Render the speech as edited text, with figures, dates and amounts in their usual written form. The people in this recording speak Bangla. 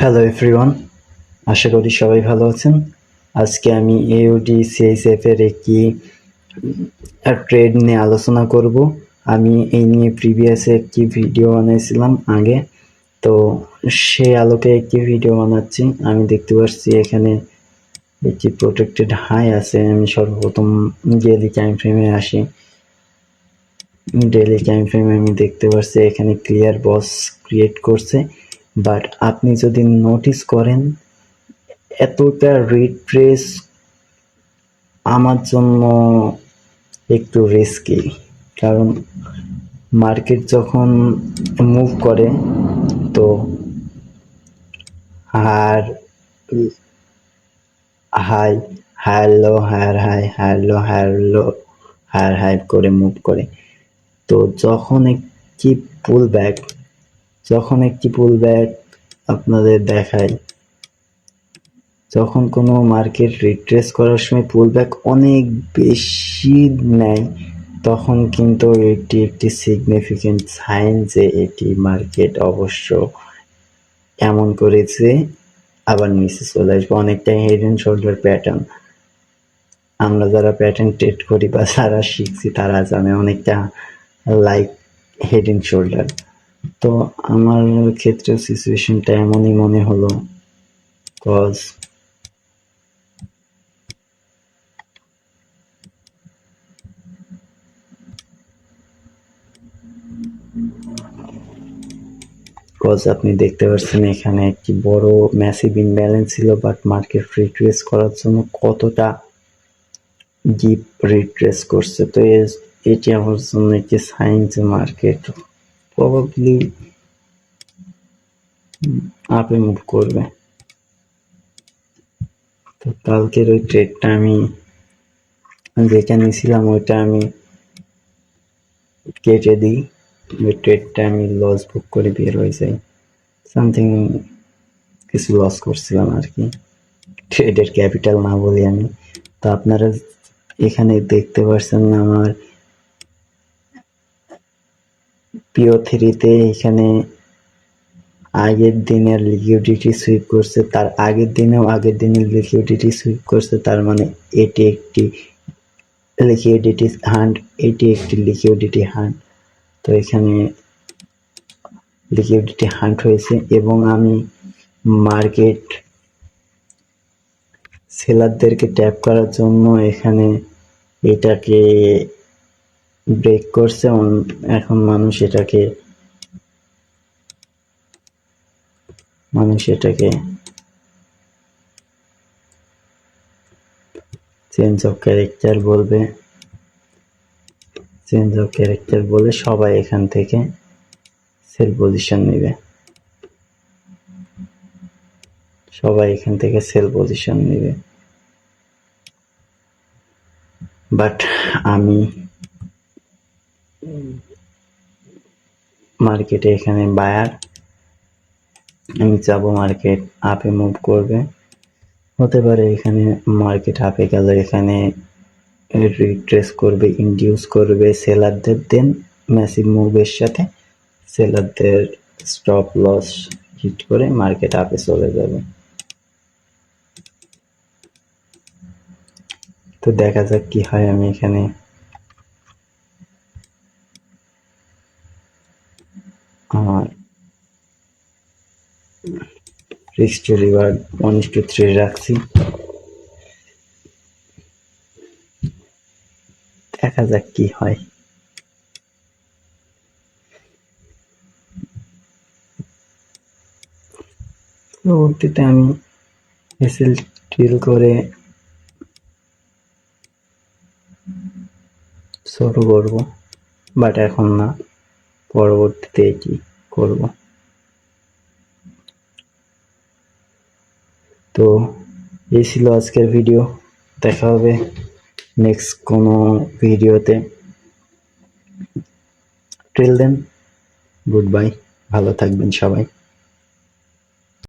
হ্যালো এভরিওয়ান, আশা করি সবাই ভালো আছেন। আজকে আমি এওডি সিএসএফ এর একটি ট্রেড নিয়ে আলোচনা করব। আমি এই নিয়ে প্রিভিয়াসে একটি ভিডিও বানিয়েছিলাম আগে, তো সেই আলোকে একটি ভিডিও বানাচ্ছি। আমি দেখতে পাচ্ছি এখানে একটি প্রোটেক্টেড হাই আছে। আমি সর্বপ্রথম ডেইলি টাইম ফ্রেমে আসি। ডেইলি টাইম ফ্রেমে আমি দেখতে পাচ্ছি এখানে ক্লিয়ার বস ক্রিয়েট করছে, বাট আপনি যদি নোটিস করেন এতটা রিট্রেস আমার জন্য একটু রিস্কি, কারণ মার্কেট যখন মুভ করে তো higher high, higher low, higher high, higher low, higher low, higher high করে মুভ করে। তো যখন একটি পুল ব্যাক আপনাদের দেখায়, যখন কোনো মার্কেট রিট্রেস করার সময় পুল ব্যাক অনেক বেশি নেয়, তখন কিন্তু এটি একটি সিগনিফিকেন্ট সাইন যে এটি মার্কেট অবশ্য এমন করেছে আবার নিচে চলে আসবে। অনেকটাই হেড অ্যান্ড শোল্ডার প্যাটার্ন। আমরা যারা প্যাটার্ন ট্রেড করি বা যারা শিখছি তারা জানে অনেকটা লাইক হেড অ্যান্ড শোল্ডার। তো আমার ক্ষেত্রে সিচুয়েশনটা এমনই মনে হলো, কজ আপনি দেখতে পাচ্ছেন এখানে একটি বড় ম্যাসিভ ইমব্যালেন্স ছিল, বাট মার্কেট রিট্রেস করার জন্য কতটা ডিপ রিট্রেস করছে। তো এটি আমার জন্য একটি সাইন যে মার্কেট প্রবাবলি আপে মুভ করবে। তো কালকের ওই ট্রেডটা আমি যেটা নিয়েছিলাম ওইটা আমি কেটে দিই, ওই ট্রেডটা আমি লস বুক করে বের হয়ে যাই। সামথিং কিছু লস করছিলাম আর কি, ট্রেডের ক্যাপিটাল না বলি আমি। তো আপনারা এখানে দেখতে পাচ্ছেন আমার PO3-তে এখানে আগের দিনের লিকুইডিটি সুইপ করছে, তার আগের দিনের লিকুইডিটি সুইপ করছে। তার মানে এটি একটি লিকুইডিটি হান্ট, এটি একটি লিকুইডিটি হান্ট। তো এখানে লিকুইডিটি হান্ট হয়েছে এবং আমি মার্কেট সেলারদেরকে ট্যাপ করার জন্য এখানে এটাকে ব্রেক করছে। এখন মানুষ এটাকে চেঞ্জ অফ ক্যারেক্টার বলে সবাই এখান থেকে সেল পজিশন নেবে, বাট আমি মার্কেটে এখানে বায়ার। আমি চাবো মার্কেট আপে মুভ করবে, হতে পারে এখানে মার্কেট আপে গেল, এখানে রিট্রেস করবে, ইনডিউস করবে সেলারদের, দেন ম্যাসিভ মুভের সাথে সেলারদের স্টপ লস হিট করে মার্কেট আপে চলে যাবে। তো দেখা যাক কি হয়। আমি এখানে আমার রিস্ক টু রিওয়ার্ড 1:3 রাখছি, দেখা যাক কি হয়। পরবর্তীতে আমি এসএল ডিল করে ছোট করবো, বাট এখন না, পরবর্তীতে এটি করব। তো এই ছিল আজকের ভিডিও, দেখা হবে নেক্সট কোনো ভিডিওতে। টিল দেন গুড বাই, ভালো থাকবেন সবাই।